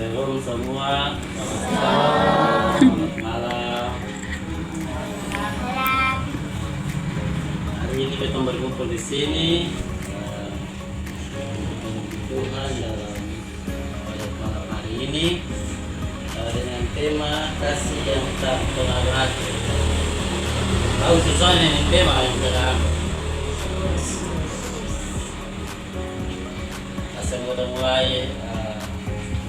Shalom semua. Selamat malam. Hari ini kita berkumpul di sini untuk Tuhan dalam pada malam hari ini dengan tema kasih yang tak pernah berakhir. Tahu susahnya ini tema yang terakhir. Saya sudah mulai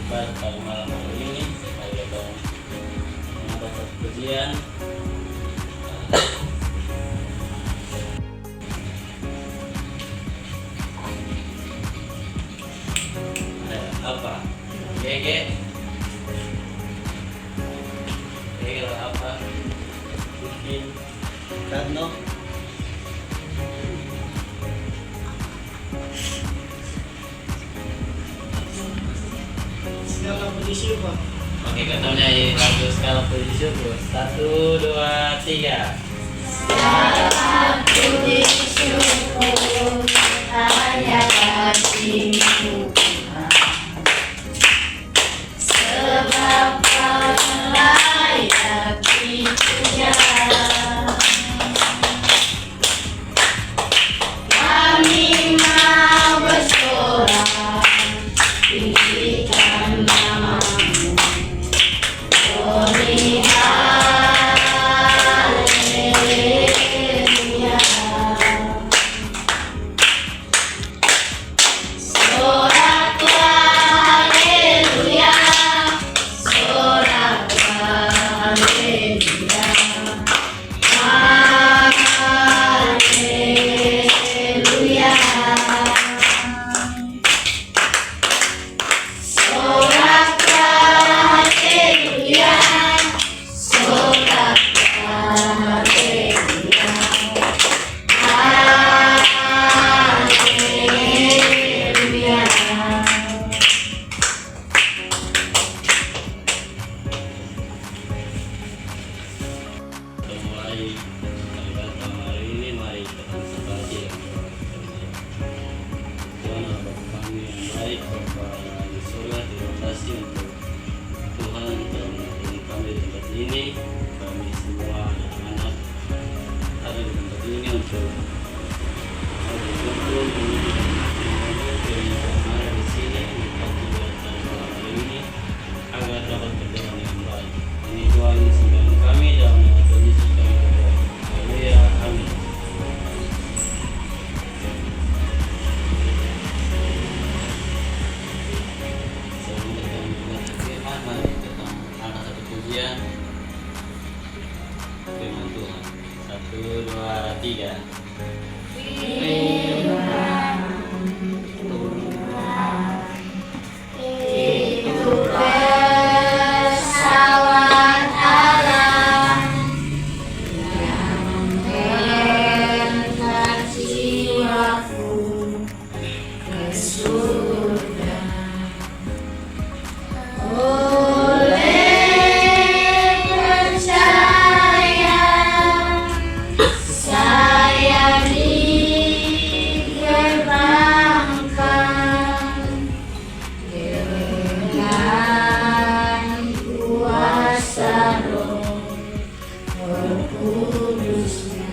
pada malam hari ini saya akan mendapat pujian. Apa? Gege apa? Bikin Kadno. Skala puji syukur. Oke, katanya lagu skala puji syukur. 1, 2, 3. Skala puji syukur hanya bagimu Tuhan, sebab Kau layak dipuja. Kami mau bersorak tinggikan nama-Mu. Glory haleluya. Soraklah haleluya, soraklah haleluya, haleluya. Soraklah haleluya, soraklah haleluya, haleluya. Kita mulai ibadah hari ini, mari kita bersembahkan Tuhan Bapa kami yang baik, Bapa yang di surga. Terima kasih untuk Tuhan telah menolong kami di tempat ini. Kami semua anak-anak ada di tempat ini untuk berkumpul yang ada di sini untuk ibadah malam hari ini agar dapat berjalan yang baik. Ini doa ini sembahyang kami dalam nama Tuhan Yesus kami berdoa. Haleluya, amin. Sebelum kita membaca firman, mari kita angkat satu pujian firman Tuhan. 1, 2, 3. Itu pesawat Allah yang mengantar jiwaku ke surga. Oleh percaya saya diterbangkan dengan kuasa Roh Kudusnya.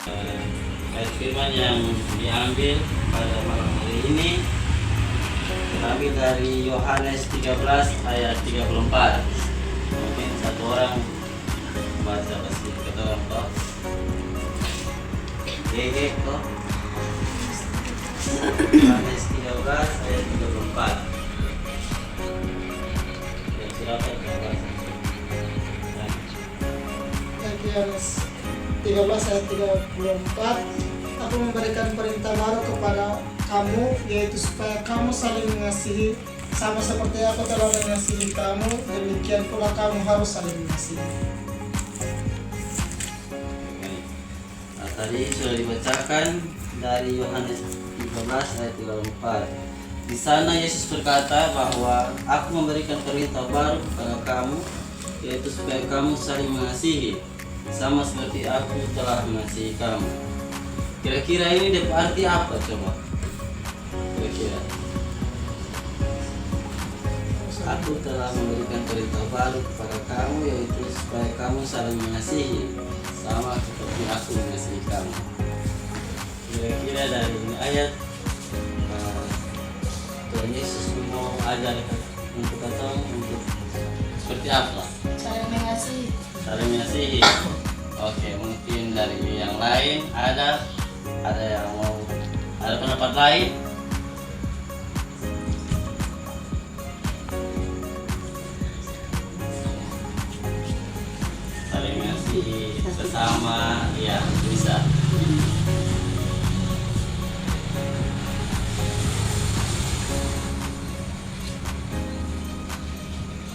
Tuhan, ayat firman yang diambil pada malam hari ini terambil dari Yohanes 13 ayat 34. Mungkin satu orang baca kasih kata orang toh. Gege toh. Yohanes 13 ayat 34. Dan silakan baca. Yohanes 13 ayat 34. Aku memberikan perintah baru kepada kamu, yaitu supaya kamu saling mengasihi Sama seperti aku telah mengasihi kamu, demikian pula kamu harus saling mengasihi. Baik. Nah, tadi sudah dibacakan dari Yohanes 13 ayat 34. Di sana Yesus berkata bahwa aku memberikan perintah baru kepada kamu, yaitu supaya kamu saling mengasihi, sama seperti aku telah mengasihi kamu. Kira-kira ini arti apa coba? Kira-kira. Aku telah memberikan perintah baru kepada kamu, yaitu supaya kamu saling mengasihi, sama seperti aku mengasihi kamu. Kira-kira dari ini ayat Tuhan Yesus mau ajar untuk kita untuk seperti apa? Saling mengasihi. Saling mengasihi. Oke, mungkin dari yang lain ada yang mau ada pendapat lain? Saling mengasihi sesama, ya bisa.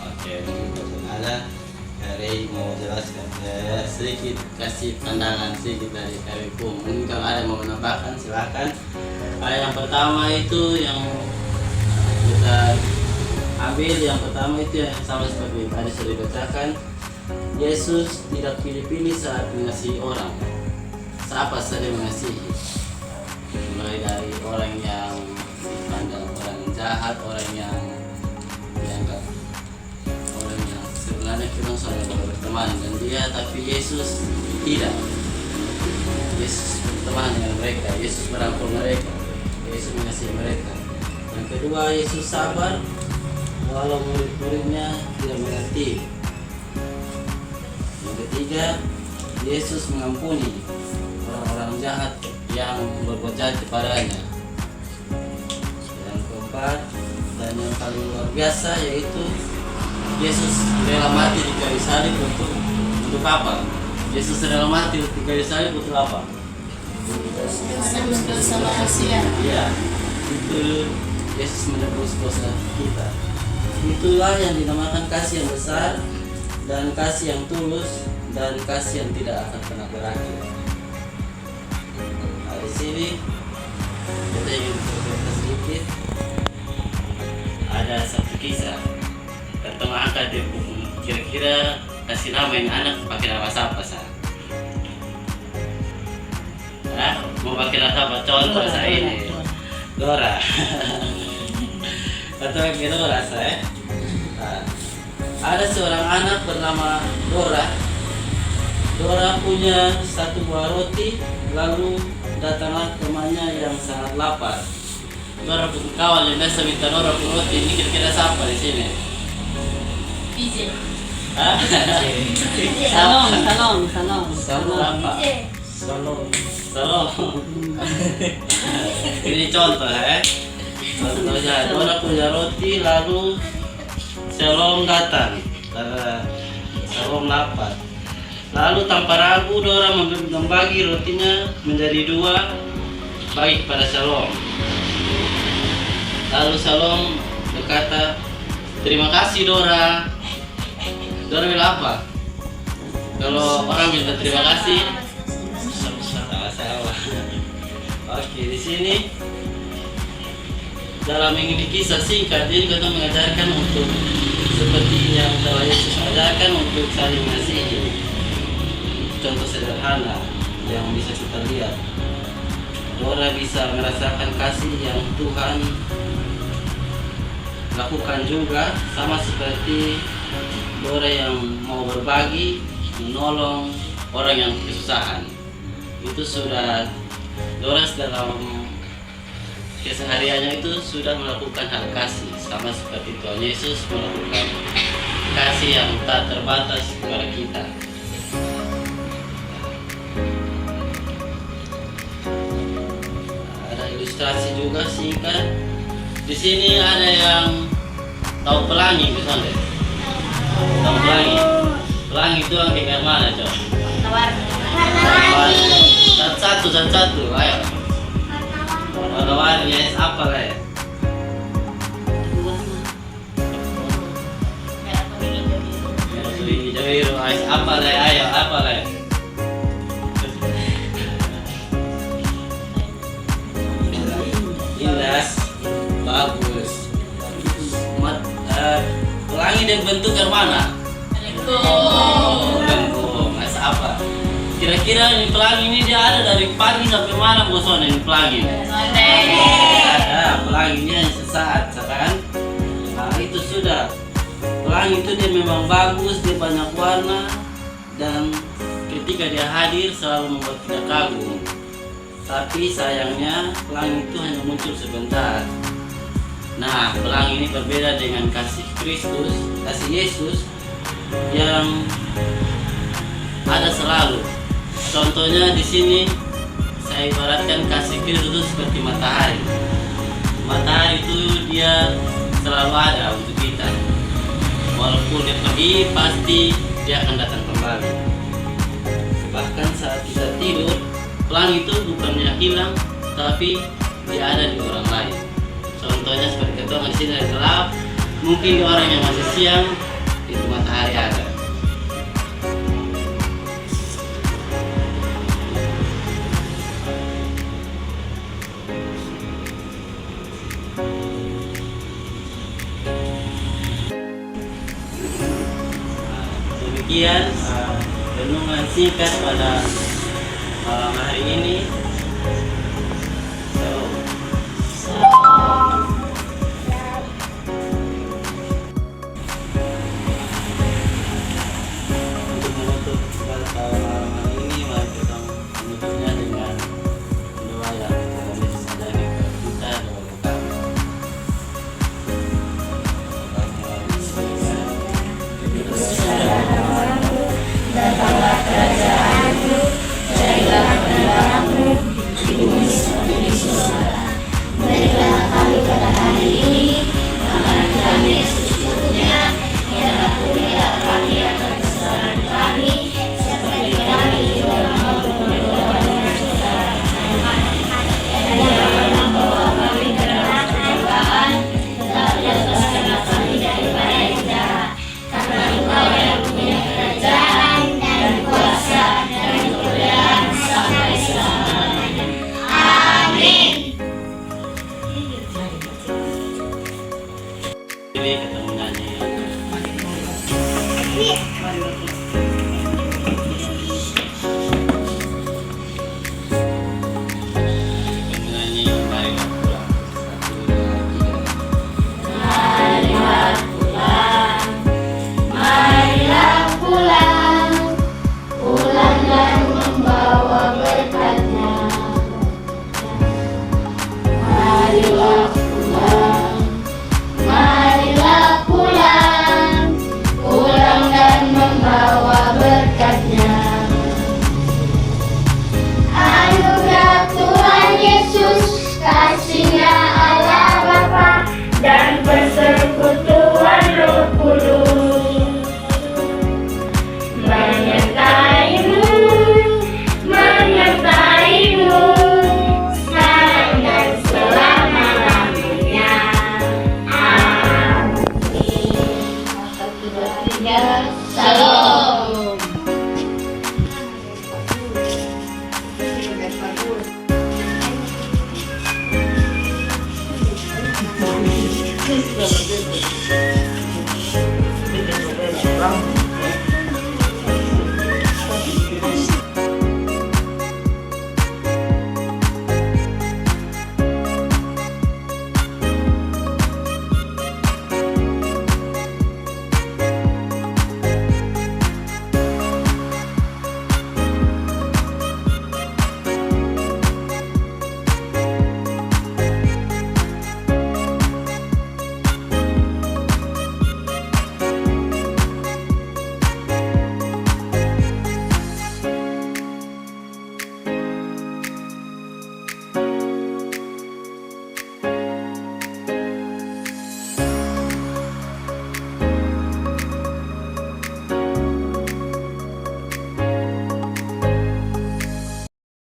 Oke, mungkin ada dari mau jelaskan sedikit, kasih pandangan sedikit dari Karikum. Mungkin kalau ada yang mau menambahkan silakan. Yang pertama itu yang kita ambil, yang pertama itu yang sama seperti tadi sudah dibacakan. Yesus tidak pilih-pilih saat mengasihi orang. Siapa saja mengasihi, mulai dari orang yang dipandang orang jahat, orang yang dianggap orang yang sebenarnya kita sama berteman dengan dia, tapi Yesus tidak. Yesus berteman dengan mereka, Yesus merangkul mereka, Yesus mengasihi mereka. Yang kedua, Yesus sabar walau murid-muridnya tidak mengerti. Yang ketiga, Yesus mengampuni orang-orang jahat yang berbuat jahat kepadanya. Yang keempat dan yang paling luar biasa yaitu Yesus rela mati di kayu salib untuk apa? Yesus rela mati di kayu salib untuk apa? Menebus dosa manusia. Iya, itu Yesus menebus dosa kita. Itulah yang dinamakan kasih yang besar dan kasih yang tulus dan kasih yang tidak akan pernah berakhir. Nah, di sini kita ingin bercerita sedikit. Ada satu kisah tentang angkat di buku. Kira-kira kasih nama yang anak pakai nama siapa sah? Mau pakai nama apa? Contoh saya ini Dora. Atau pakai Dora saya. Nah, ada seorang anak bernama Dora. Dora punya satu buah roti, lalu datanglah temannya yang sangat lapar. Dora pun kawal yang biasa minta Dora pun roti. Ini kira-kira siapa di sini? Biji. Hah? Salong apa? Salong. Ini contoh ya. Contohnya Dora punya roti, lalu Salong datang karena Salong lapar. Lalu tanpa ragu Dora membagi rotinya menjadi dua, bagi kepada Salong. Lalu Salong berkata, "Terima kasih Dora." Dora bilang apa? Kalau orang minta terima kasih, sama-sama. Oke, di sini dalam ini kisah singkat dia juga mengajarkan untuk seperti yang telah Yesus ajarkan untuk saling mengasihi. Contoh sederhana yang bisa kita lihat, Dora bisa merasakan kasih yang Tuhan lakukan juga, sama seperti Dora yang mau berbagi, menolong orang yang kesusahan. Itu sudah Dora dalam kesehariannya itu sudah melakukan hal kasih, sama seperti Tuhan Yesus melakukan kasih yang tak terbatas kepada kita. Ada ilustrasi juga singkat. Di sini ada yang tahu pelangi misalnya. Tahu pelangi? Pelangi itu yang kayak mana coba? Warna-warni. Satu, ayo. Warna-warni apa lah ya? biru. Apa le? Ayo, apa le? Indah, bagus. Pelangi dan bentuk yang mana? Lengkung. Apa? Kira-kira ini pelangi ini dia ada dari pagi sampai malam bosan ini pelangi. Ada pelanginya yang sesaat, kan? Nah itu sudah. Pelangi itu dia memang bagus, dia banyak warna dan ketika dia hadir selalu membuat kita kagum. Tapi sayangnya pelangi itu hanya muncul sebentar. Nah, pelangi ini berbeda dengan kasih Kristus, kasih Yesus yang ada selalu. Contohnya di sini saya ibaratkan kasih Kristus seperti matahari. Matahari itu dia selalu ada untuk kita. Walaupun dia pergi, pasti dia akan datang kembali. Bahkan saat kita tidur, pelangi itu bukannya hilang, tapi dia ada di orang lain. Contohnya seperti ketua di sini ada gelap, mungkin di orang yang masih siang itu matahari ada. Demikian renungan singkat pada malam hari ini.